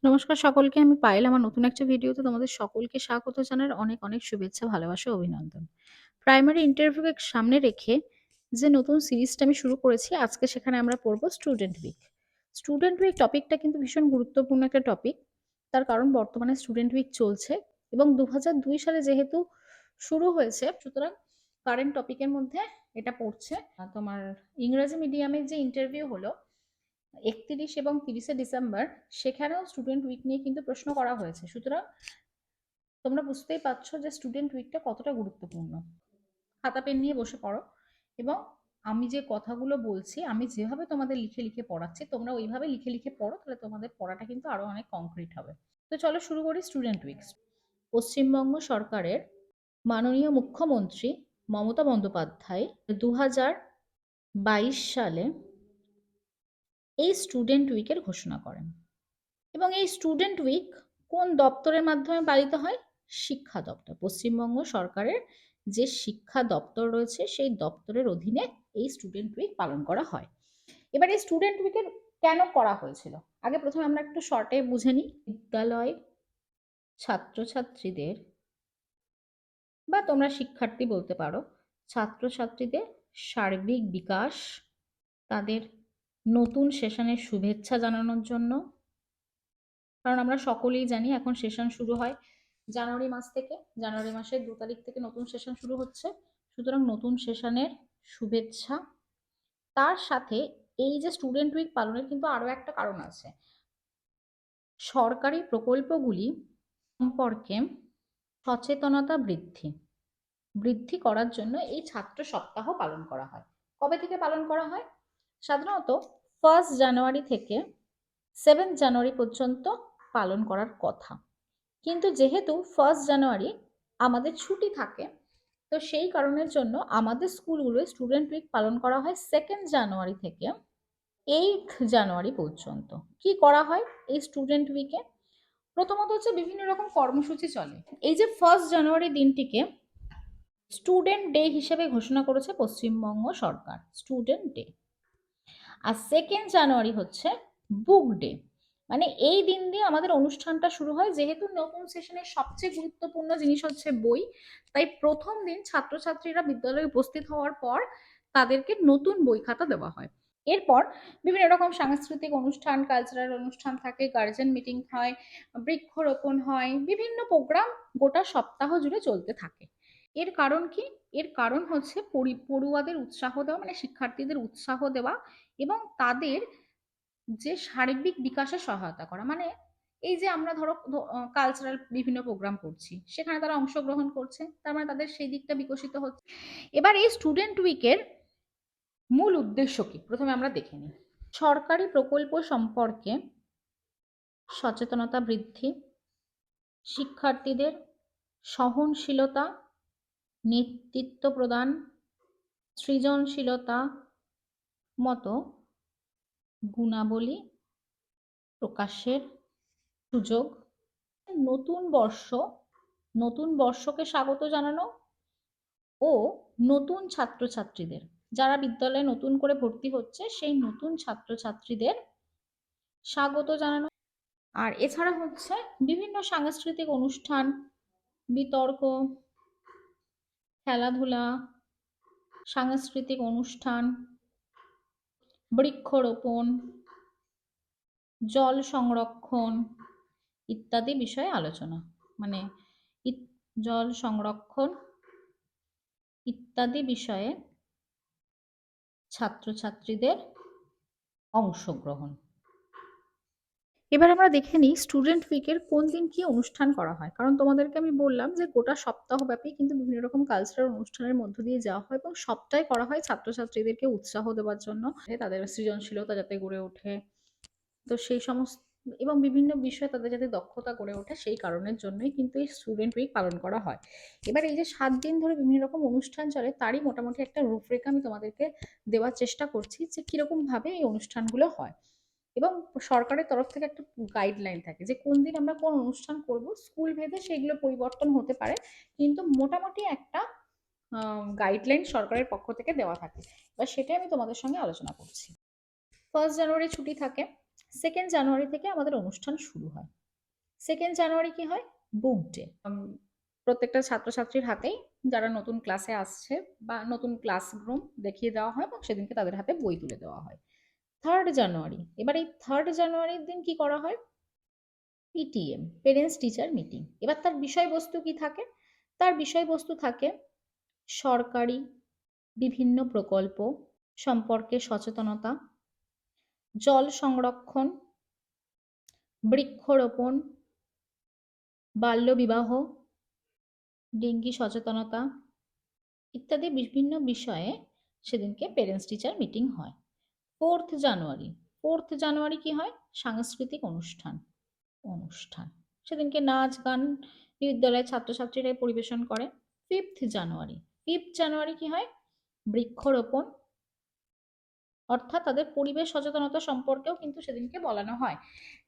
নমস্কার সকলকে। আমি পায়েল। আমার নতুন একটা ভিডিওতে তোমাদের সকলকে স্বাগত জানার অনেক, অনেক শুভেচ্ছা, ভালোবাসা, অভিনন্দন। প্রাইমারি ইন্টারভিউকে সামনে রেখে যে নতুন সিরিজটা আমি শুরু করেছি, আজকে সেখানে আমরা পড়ব স্টুডেন্ট উইক। স্টুডেন্ট উইক টপিকটা কিন্তু ভীষণ গুরুত্বপূর্ণ একটা টপিক। তার কারণ বর্তমানে স্টুডেন্ট উইক চলছে এবং ২০০২ সালে যেহেতু শুরু হয়েছে, সুতরাং কারেন্ট টপিকের মধ্যে এটা পড়ছে। তোমার ইংরেজি মিডিয়ামের যে ইন্টারভিউ হলো ৩১ এবং ৩০শে ডিসেম্বর, সেখানেও স্টুডেন্ট উইক নিয়ে কিন্তু প্রশ্ন করা হয়েছে। সুতরাং তোমরা বুঝতেই পারছো যে স্টুডেন্ট উইকটা কতটা গুরুত্বপূর্ণ। খাতা পেন নিয়ে বসে পড়ো এবং আমি যে কথাগুলো বলছি, আমি যেভাবে তোমাদের লিখে লিখে পড়াচ্ছি, তোমরা ওইভাবে লিখে লিখে পড়ো, তাহলে তোমাদের পড়াটা কিন্তু আরো অনেক কংক্রিট হবে। তো চলো শুরু করি স্টুডেন্ট উইক। পশ্চিমবঙ্গ সরকারের মাননীয় মুখ্যমন্ত্রী মমতা বন্দ্যোপাধ্যায় ২০২২ সালে এই স্টুডেন্ট উইকের ঘোষণা করেন। এবং এই স্টুডেন্ট উইক কোন দপ্তরের মাধ্যমে পালিত হয়? শিক্ষা দপ্তর। পশ্চিমবঙ্গ সরকারের যে শিক্ষা দপ্তর রয়েছে, সেই দপ্তরের অধীনে এই স্টুডেন্ট উইক পালন করা হয়। এবার এই স্টুডেন্ট উইকের কেন করা হয়েছিল, আগে প্রথমে আমরা একটু শর্টে বুঝে নিই। বিদ্যালয় ছাত্রছাত্রীদের, বা তোমরা শিক্ষার্থী বলতে পারো, ছাত্রছাত্রীদের সার্বিক বিকাশ, তাদের নতুন সেশনের শুভেচ্ছা জানানোর জন্য। কারণ আমরা সকলেই জানি এখন সেশন শুরু হয় জানুয়ারি মাস থেকে। জানুয়ারি মাসের ২ তারিখ থেকে নতুন সেশন শুরু হচ্ছে। সুতরাং নতুন সেশনের শুভেচ্ছা। তার সাথে এই যে স্টুডেন্ট উইক পালনের কিন্তু আরো একটা কারণ আছে। সরকারি প্রকল্পগুলি সম্পর্কে সচেতনতা বৃদ্ধি বৃদ্ধি করার জন্য এই ছাত্র সপ্তাহ পালন করা হয়। কবে থেকে পালন করা হয়? সাধারণত 1 জানুয়ারি থেকে 7 জানুয়ারি পর্যন্ত পালন করার কথা। কিন্তু যেহেতু 1 জানুয়ারি আমাদের ছুটি থাকে, তো সেই কারণের জন্য আমাদের স্কুলগুলোয় স্টুডেন্ট উইক পালন করা হয় 2 জানুয়ারি থেকে 8 জানুয়ারি পর্যন্ত। কি করা হয় এই স্টুডেন্ট উইকে? প্রথমত হচ্ছে বিভিন্ন রকম কর্মসূচি চলে। এই যে 1 জানুয়ারি দিনটিকে স্টুডেন্ট ডে হিসেবে ঘোষণা করেছে পশ্চিমবঙ্গ সরকার, স্টুডেন্ট ডে। আর 2 জানুয়ারি হচ্ছে বুক ডে। মানে এই দিন দিয়ে আমাদের অনুষ্ঠানটা শুরু হয়। যেহেতু নতুন সেশনের সবচেয়ে গুরুত্বপূর্ণ জিনিস হচ্ছে বই, তাই প্রথম দিন ছাত্রছাত্রীরা বিদ্যালয়ে উপস্থিত হওয়ার পর তাদেরকে নতুন বই খাতা দেওয়া হয়। এরপর বিভিন্ন রকম সাংস্কৃতিক অনুষ্ঠান, কালচারাল অনুষ্ঠান থাকে, গার্জেন মিটিং হয়, বৃক্ষরোপণ হয়, বিভিন্ন প্রোগ্রাম গোটা সপ্তাহ জুড়ে চলতে থাকে। এর কারণ কি? এর কারণ হচ্ছে পড়ুয়াদের উৎসাহ দেওয়া, মানে শিক্ষার্থীদের উৎসাহ দেওয়া এবং তাদের যে সার্বিক বিকাশে সহায়তা করা। মানে এই যে আমরা ধরো কালচারাল বিভিন্ন প্রোগ্রাম করছি, সেখানে তারা অংশগ্রহণ করছে, তার মানে তাদের সেই দিকটা বিকশিত হচ্ছে। এবার এই স্টুডেন্ট উইকের মূল উদ্দেশ্য কি প্রথমে আমরা দেখে নিই। সরকারি প্রকল্প সম্পর্কে সচেতনতা বৃদ্ধি, শিক্ষার্থীদের সহনশীলতা, নেতৃত্ব প্রদান, সৃজনশীলতা মতো গুণাবলী প্রকাশের সুযোগ। নতুন বর্ষ, নতুন বর্ষকে স্বাগত জানানো ও নতুন ছাত্রছাত্রীদের, যারা বিদ্যালয়ে নতুন করে ভর্তি হচ্ছে, সেই নতুন ছাত্রছাত্রীদের স্বাগত জানানো। আর এছাড়া হচ্ছে বিভিন্ন সাংস্কৃতিক অনুষ্ঠান, বিতর্ক, খেলাধুলা, সাংস্কৃতিক অনুষ্ঠান, বৃক্ষরোপণ, জল সংরক্ষণ ইত্যাদি বিষয়ে আলোচনা। মানে জল সংরক্ষণ ইত্যাদি বিষয়ে ছাত্রছাত্রীদের অংশগ্রহণ। এবার আমরা দেখে নিই স্টুডেন্ট উইকের কোন দিন কি অনুষ্ঠান করা হয়। কারণ তোমাদেরকে আমি বললাম যে গোটা সপ্তাহব্যাপী কিন্তু বিভিন্ন রকম কালচারাল অনুষ্ঠানের মধ্য দিয়ে যাওয়া হয় এবং সবটাই করা হয় ছাত্রছাত্রীদেরকে উৎসাহ দেওয়ার জন্য, তাদের সৃজনশীলতা যাতে গড়ে ওঠে, তো সেই সমস্ত এবং বিভিন্ন বিষয়ে তাদের যাতে দক্ষতা গড়ে ওঠে, সেই কারণের জন্যই কিন্তু এই স্টুডেন্ট উইক পালন করা হয়। এবার এই যে 7 দিন ধরে বিভিন্ন রকম অনুষ্ঠান চলে, তারই মোটামুটি একটা রূপরেখা আমি তোমাদেরকে দেওয়ার চেষ্টা করছি যে কিরকম ভাবে এই অনুষ্ঠানগুলো হয়। এবং সরকারের তরফ থেকে একটা গাইডলাইন থাকে যে কোন দিন আমরা কোন অনুষ্ঠান করব। স্কুল ভেদে সেগুলো পরিবর্তন হতে পারে, কিন্তু মোটামুটি একটা গাইডলাইন সরকারের পক্ষ থেকে দেওয়া থাকে। এবার সেটাই আমি তোমাদের সঙ্গে আলোচনা করছি। 1 জানুয়ারি ছুটি থাকে, 2nd জানুয়ারি থেকে আমাদের অনুষ্ঠান শুরু হয়। 2nd জানুয়ারি কি হয়? বুক ডে। প্রত্যেকটা ছাত্রছাত্রীর হাতেই, যারা নতুন ক্লাসে আসছে বা নতুন ক্লাসরুম দেখিয়ে দেওয়া হয় এবং সেদিনকে তাদের হাতে বই তুলে দেওয়া হয়। 3rd জানুয়ারি, এবার এই 3rd জানুয়ারির দিন কি করা হয়? PTM, parents teacher meeting. এবার তার বিষয়বস্তু কি থাকে? তার বিষয়বস্তু থাকে সরকারি বিভিন্ন প্রকল্প সম্পর্কে সচেতনতা, জল সংরক্ষণ, বৃক্ষরোপণ, বাল্যবিবাহ, ডেঙ্গি সচেতনতা ইত্যাদি বিভিন্ন বিষয়ে সেদিনকে পেরেন্টস টিচার মিটিং হয়। 4th জানুয়ারি, 4th জানুয়ারি কি হয়? সাংস্কৃতিক অনুষ্ঠান। সেদিনকে নাচ গান বিদ্যালয়ের ছাত্রছাত্রীরা পরিবেশন করে। 5th জানুয়ারি, 5th জানুয়ারি কি হয়? বৃক্ষরোপণ, অর্থাৎ তাদের পরিবেশ সচেতনতা সম্পর্কেও কিন্তু সেদিনকে বলানো হয়,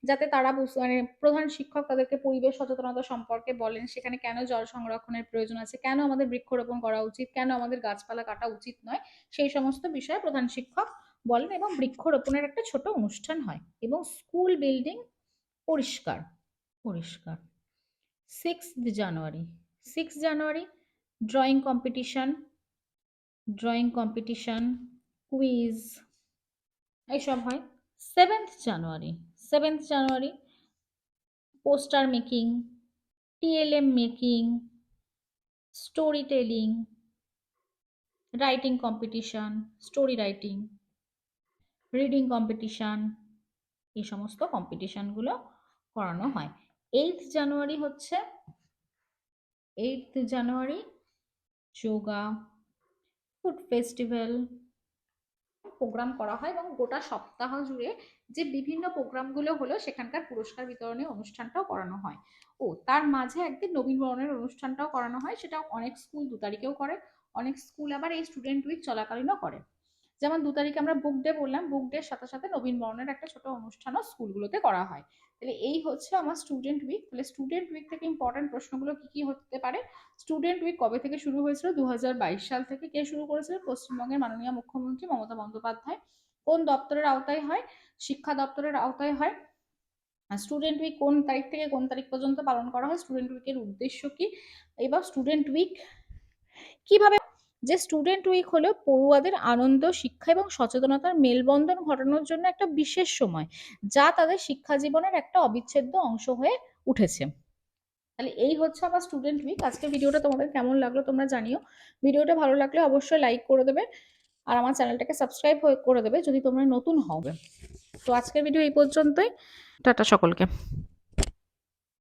যাতে তারা মানে প্রধান শিক্ষক তাদেরকে পরিবেশ সচেতনতা সম্পর্কে বলেন, সেখানে কেন জল সংরক্ষণের প্রয়োজন আছে, কেন আমাদের বৃক্ষরোপণ করা উচিত, কেন আমাদের গাছপালা কাটা উচিত নয়, সেই সমস্ত বিষয়ে প্রধান শিক্ষক বলেন এবং বৃক্ষরোপণের একটা ছোট অনুষ্ঠান হয় এবং স্কুল বিল্ডিং পরিষ্কার। 6th January, 6th January drawing competition, quiz এইসব হয়। 7th January poster making, TLM making, story telling, writing competition, story writing, reading competition, এই সমস্ত কম্পিটিশনগুলো করানো হয়। 8th জানুয়ারি হচ্ছে 8th January yoga, food festival programme করা হয় এবং গোটা সপ্তাহ জুড়ে যে বিভিন্ন প্রোগ্রামগুলো হলো সেখানকার পুরস্কার বিতরণী অনুষ্ঠানটাও করানো হয়। ও তার মাঝে একদিন নবীনবরণের অনুষ্ঠানটাও করানো হয়, সেটা অনেক স্কুল 2 তারিখেও করে, অনেক স্কুল আবার এই স্টুডেন্ট উইক চলাকালীনও করে। যেমন 2 তারিখে আমরা বুক ডে বললাম, বুক ডের সাথে সাথে নবীনবরণের একটা ছোট অনুষ্ঠানও স্কুলগুলোতে করা হয়। তাহলে এই হচ্ছে আমার স্টুডেন্ট উইক। তাহলে স্টুডেন্ট উইক থেকে ইম্পর্টেন্ট প্রশ্নগুলো কি কি হতে পারে? স্টুডেন্ট উইক কবে থেকে শুরু হয়েছিল? 2022 সাল থেকে। কে শুরু করেছিল? পশ্চিমবঙ্গের মাননীয় মুখ্যমন্ত্রী মমতা বন্দ্যোপাধ্যায়। কোন দপ্তরের আওতায় হয়? শিক্ষা দপ্তরের আওতায় হয়। স্টুডেন্ট উইক কোন তারিখ থেকে কোন তারিখ পর্যন্ত পালন করা হয়? স্টুডেন্ট উইকের উদ্দেশ্য কি? এবার স্টুডেন্ট উইক কিভাবে? যে স্টুডেন্ট উইক হলো পড়ুয়াদের আনন্দ, শিক্ষা এবং সচেতনতার মেলবন্ধন ঘটানোর জন্য একটা বিশেষ সময়, যা তাদের শিক্ষা জীবনের একটা অবিচ্ছেদ্য অংশ হয়ে উঠেছে। তাহলে এই হচ্ছে আমার স্টুডেন্ট উইক। আজকে ভিডিওটা তোমাদের কেমন লাগলো তোমরা জানিও। ভিডিওটা ভালো লাগলে অবশ্যই লাইক করে দেবে আর আমার চ্যানেলটাকে সাবস্ক্রাইব করে দেবে যদি তোমরা নতুন হও। তো আজকের ভিডিও এই পর্যন্তই। টাটা সকলকে।